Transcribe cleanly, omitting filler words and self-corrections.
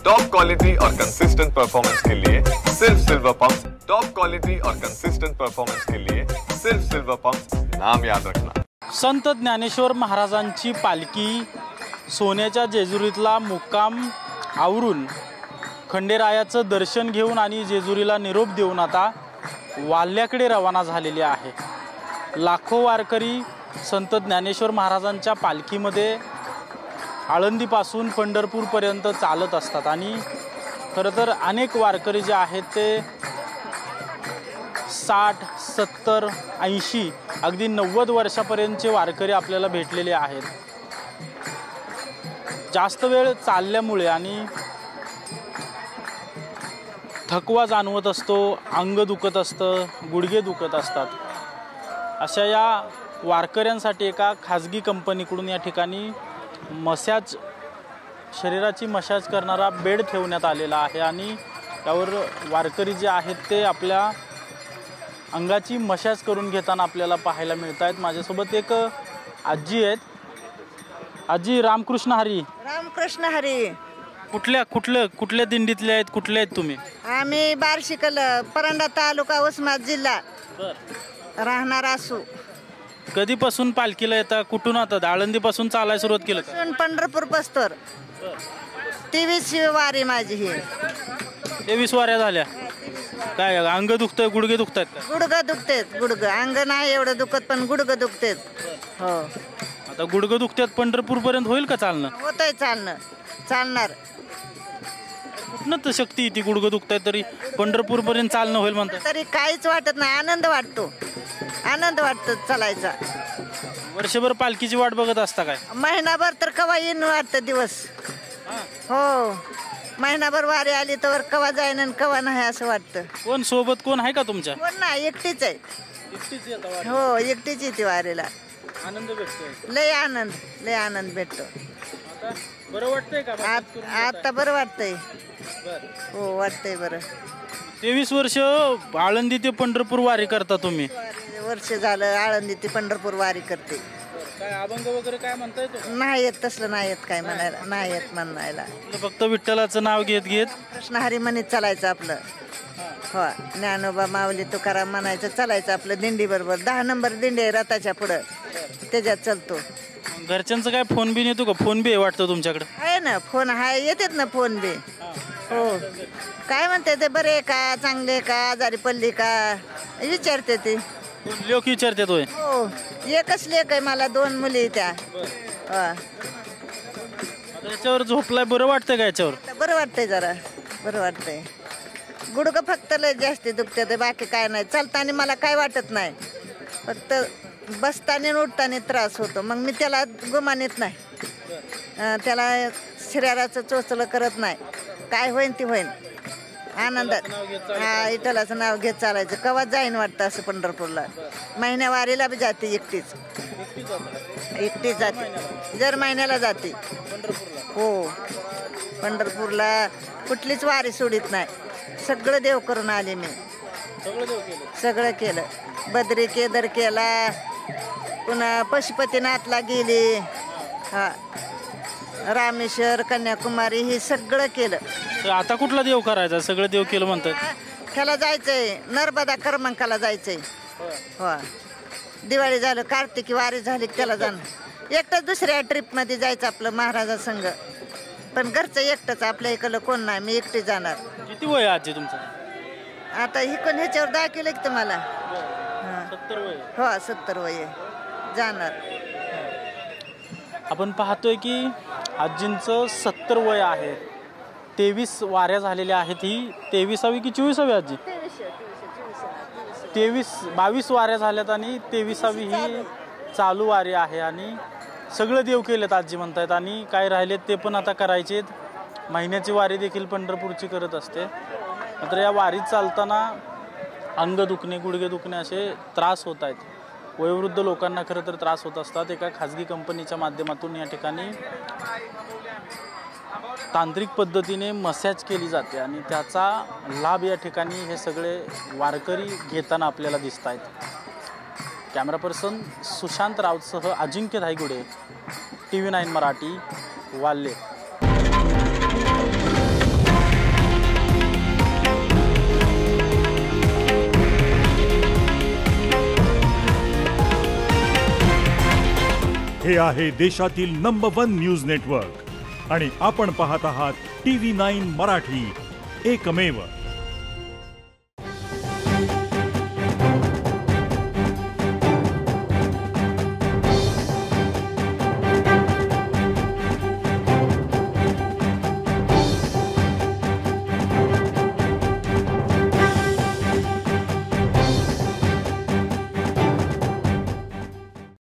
Top quality और consistent performance के लिए सिर्फ सिल्वर पंप्स। टॉप क्वालिटी और कंसिस्टेंट परफॉर्मेंस के लिए सिर्फ सिल्वर पंप्स, नाम याद रखना। संत ज्ञानेश्वर महाराजांची पालखी सोन्याच्या जेजुरीतला मुक्काम आवरून खंडेरायाचं दर्शन घेऊन आणि जेजुरीला निरोप देऊन आता वाल्याकडे रवाना झालेली आहे। लाखो वारकरी संत ज्ञानेश्वर महाराजांच्या पालखीमध्ये आळंदीपासून पंढरपूरपर्यंत चालत असतात आणि खरं तर अनेक वारकरी जे आहेत ते 60, 70, 80 अगदी 90 वर्षापर्यंतचे वारकरी आपल्याला भेटलेले आहेत। जास्त वेळ चालल्यामुळे आणि थकवा जाणवत असतो, अंग दुखत असतं, गुडघे दुखत असतात। अशा या वारकऱ्यांसाठी एका खाजगी कंपनीकडून या ठिकाणी मसाज, शरीराची मसाज करणारा बेड ठेवण्यात आलेला आहे आणि त्यावर वारकरी जे आहेत ते आपल्या अंगाची मसाज करून घेताना आपल्याला पाहायला मिळत आहेत। माझ्यासोबत एक आजी आहेत। आजी, रामकृष्ण हरी। रामकृष्ण हरी। कुठल्या दिंडीतले आहेत, कुठले आहेत तुम्ही? आम्ही बार्शीकल, परंडा तालुका, उस्मानाबाद जिल्हा, राहणार असू। कधीपासून पालखीला येता? कुठून आता? आळंदीपासून चालायला सुरुवात केलं का? पंढरपूर पस्तर 23वी वारी माझी ही। 23 वाऱ्या झाल्या। काय अंग दुखतंय, गुडघे दुखतात का? गुडघं दुखतेत, गुडघं। अंग नाही एवढं दुखत पण गुडघं दुखतेत। हो, आता गुडघं दुखतात, पंढरपूर पर्यंत होईल का चालणं? होतंय चालणं, चालणार। कुठनं तर शक्ती येते, गुडघं दुखताय तरी पंढरपूर पर्यंत चालणं होईल म्हणतात? तरी काहीच वाटत नाही, आनंद वाटतो, आनंद वाटतो चालायचा। वर्षभर पालखीची वाट बघत असता काय? महिनाभर तर कवा येईन वाटतं दिवस। हो, महिनाभर वारी आली तर कवा जाईन आणि कवा नाही असं वाटतं। कोण सोबत, कोण आहे का तुमच्या? कोण नाही, एकटीच आहे। एकटीच येता वारीला? हो, एकटीच येते वारीला। आनंद भेटतो, लय आनंद भेटतो। आता बरं वाटतंय का? आता बरं वाटतंय। हो, वाटतंय बरं। 23 वर्ष आळंदी ते पंढरपूर वारी करता तुम्ही? वर्ष झालं आळंदी ते पंढरपूर वारी करते। काय अभंग वगैरे काय म्हणता येतो? नाही येत, तसलं नाही येत काय म्हणायला, नाही येत म्हणायला। फक्त विठ्ठलाचं नाव घेत घेत कृष्ण हरी म्हणत चालायचं आपलं। हो, ज्ञानोबा, माऊली, तुकाराम म्हणायचं, चालायचं आपलं दिंडी बरोबर। 10 नंबर दिंडी आहे रथाच्या पुढं, त्याच्यात चालतो। घरच्यांचं काय फोन बिन येतो का? फोन बी वाटतं तुमच्याकडे? आहे ना, फोन आहे, येतात ना फोन बी। हो, काय म्हणते ते, बरे का, चांगले का, आजारी पडली का विचारते ते लोक विचारते तो? हो, एकच लेक आहे मला, 2 मुली त्या। याच्यावर झोपलाय, बरं वाटतंय का? याच्यावर बरं वाटतंय, जरा बरं वाटतंय। गुडघं फक्त लय जास्ती दुखते, बाकी काय नाही। चालताना मला काय वाटत नाही, फक्त बसताना उठताना त्रास होतो। मग मी त्याला गुमानीत नाही, त्याला शरीराचं चोचलं करत नाही। काय होईन ती होईन, आनंदात। हा, विठ्ठलाचं नाव घेत चालायचं। कवा जाईन वाटतं असं पंढरपूरला। महिन्या वारीला बी जाते, एकटीच जाते, दर महिन्याला जाते। हो, पंढरपूरला कुठलीच वारी सोडित नाही। सगळं देव करून आले मी, सगळं केलं। बद्री केदार केला, पुन्हा पशुपतीनाथला गेली, हा, रामेश्वर, कन्याकुमारी, हे सगळं केलं। आता कुठला देव करायचा? सगळं देव केलं म्हणतात। ह्याला जायचंय, नर्मदा क्रमांकाला जायचंय। हो, दिवाळी झालं, कार्तिकी वारी झाली त्याला जाणं। एकटंच दुसऱ्या ट्रिप मध्ये जायचं आपलं महाराजा संघ, पण घरचं एकटंच, आपल्या इकडलं कोण नाही, मी एकटी जाणार। किती वय आजी तुमचं? आता ही कोण ह्याच्यावर दाखवलं की तुम्हाला? 70 वय? हो, 70 वय जाणार। आपण पाहतोय की आजींचं 70 वय आहे। 23 वाऱ्या झालेल्या आहेत। ही 23वी की 24वी आजी? 22 वाऱ्या झाल्यात आणि 23वी ही चालू वारी आहे आणि सगळं देव केलेत आजी म्हणतायत आणि काय राहिलेत ते पण आता करायचेत। महिन्याची वारी देखील पंढरपूरची करत असते। मात्र या वारीत चालताना अंग दुखणे, गुडघे दुखणे असे त्रास होत आहेत। वयोवृद्ध लोकांना खरं तर त्रास होत असतात। एका खाजगी कंपनीच्या माध्यमातून या ठिकाणी तांत्रिक पद्धतीने मसाज केली जाते आणि त्याचा लाभ या ठिकाणी हे सगळे वारकरी घेताना आपल्याला दिसत आहेत। कॅमेरा पर्सन सुशांत राऊतसह अजिंक्य धायगुडे, TV9 मराठी, वाल्हे। हे आहे देशातील नंबर 1 न्यूज नेटवर्क आणि आपण पाहत आहात TV9 मराठी, एकमेव.